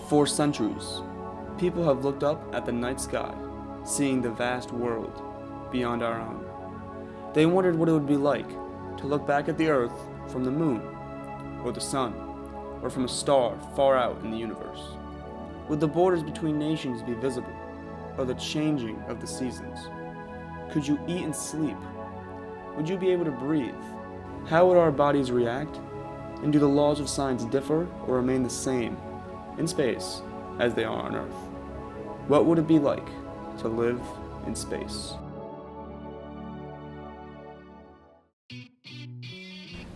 For centuries, people have looked up at the night sky, seeing the vast world beyond our own. They wondered what it would be like to look back at the Earth from the moon, or the sun, or from a star far out in the universe. Would the borders between nations be visible, or the changing of the seasons? Could you eat and sleep? Would you be able to breathe? How would our bodies react? And do the laws of science differ or remain the same in space as they are on Earth? What would it be like to live in space?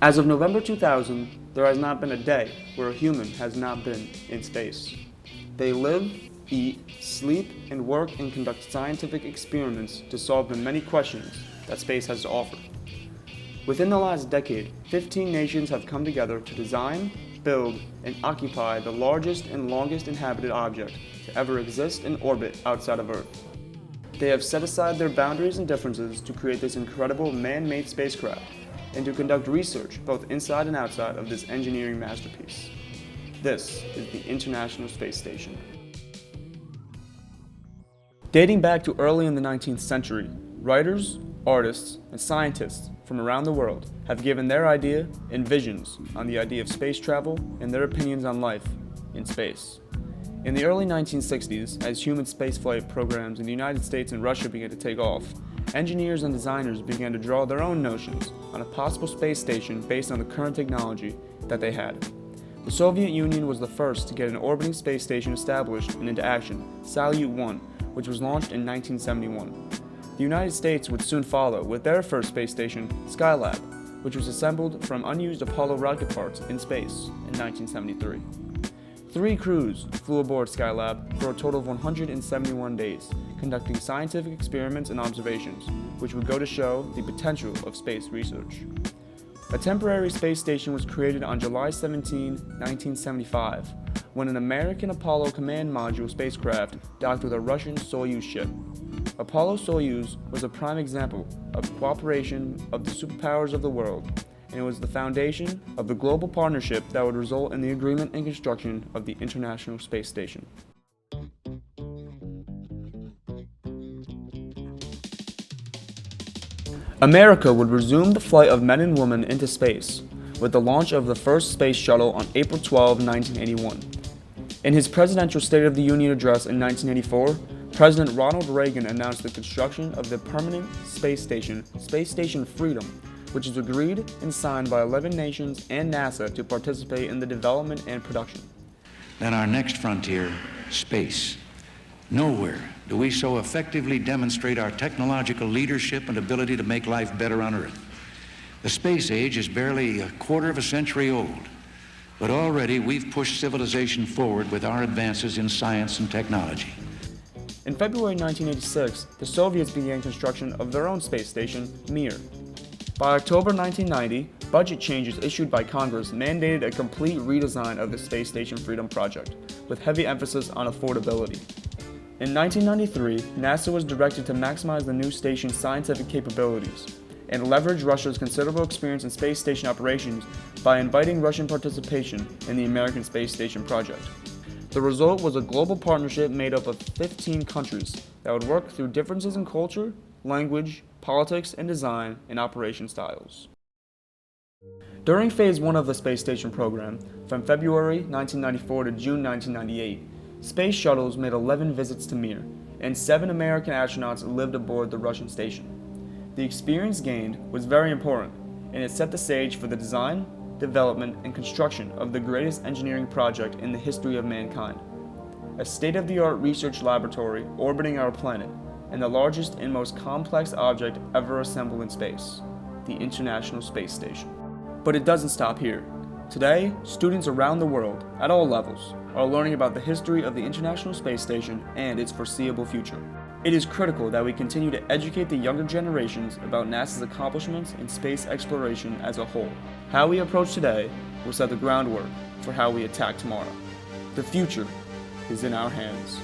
As of November 2000, there has not been a day where a human has not been in space. They live, eat, sleep, and work and conduct scientific experiments to solve the many questions that space has to offer. Within the last decade, 15 nations have come together to design, build, and occupy the largest and longest inhabited object to ever exist in orbit outside of Earth. They have set aside their boundaries and differences to create this incredible man-made spacecraft and to conduct research both inside and outside of this engineering masterpiece. This is the International Space Station. Dating back to early in the 19th century, writers, artists, and scientists from around the world have given their idea and visions on the idea of space travel and their opinions on life in space. In the early 1960s, as human spaceflight programs in the United States and Russia began to take off, engineers and designers began to draw their own notions on a possible space station based on the current technology that they had. The Soviet Union was the first to get an orbiting space station established and into action, Salyut 1, which was launched in 1971. The United States would soon follow with their first space station, Skylab, which was assembled from unused Apollo rocket parts in space in 1973. 3 crews flew aboard Skylab for a total of 171 days, conducting scientific experiments and observations, which would go to show the potential of space research. A temporary space station was created on July 17, 1975, when an American Apollo Command Module spacecraft docked with a Russian Soyuz ship. Apollo-Soyuz was a prime example of cooperation of the superpowers of the world, and it was the foundation of the global partnership that would result in the agreement and construction of the International Space Station. America would resume the flight of men and women into space with the launch of the first space shuttle on April 12, 1981. In his presidential State of the Union address in 1984, President Ronald Reagan announced the construction of the permanent space station, Space Station Freedom, which is agreed and signed by 11 nations and NASA to participate in the development and production. Then our next frontier, space. Nowhere do we so effectively demonstrate our technological leadership and ability to make life better on Earth. The space age is barely a quarter of a century old, but already we've pushed civilization forward with our advances in science and technology. In February 1986, the Soviets began construction of their own space station, Mir. By October 1990, budget changes issued by Congress mandated a complete redesign of the Space Station Freedom project, with heavy emphasis on affordability. In 1993, NASA was directed to maximize the new station's scientific capabilities and leverage Russia's considerable experience in space station operations by inviting Russian participation in the American Space Station project. The result was a global partnership made up of 15 countries that would work through differences in culture, language, politics, and design and operation styles. During Phase 1 of the space station program, from February 1994 to June 1998, space shuttles made 11 visits to Mir, and 7 American astronauts lived aboard the Russian station. The experience gained was very important, and it set the stage for the design, development, and construction of the greatest engineering project in the history of mankind. A state-of-the-art research laboratory orbiting our planet, and the largest and most complex object ever assembled in space, the International Space Station. But it doesn't stop here. Today, students around the world, at all levels, are learning about the history of the International Space Station and its foreseeable future. It is critical that we continue to educate the younger generations about NASA's accomplishments in space exploration as a whole. How we approach today will set the groundwork for how we attack tomorrow. The future is in our hands.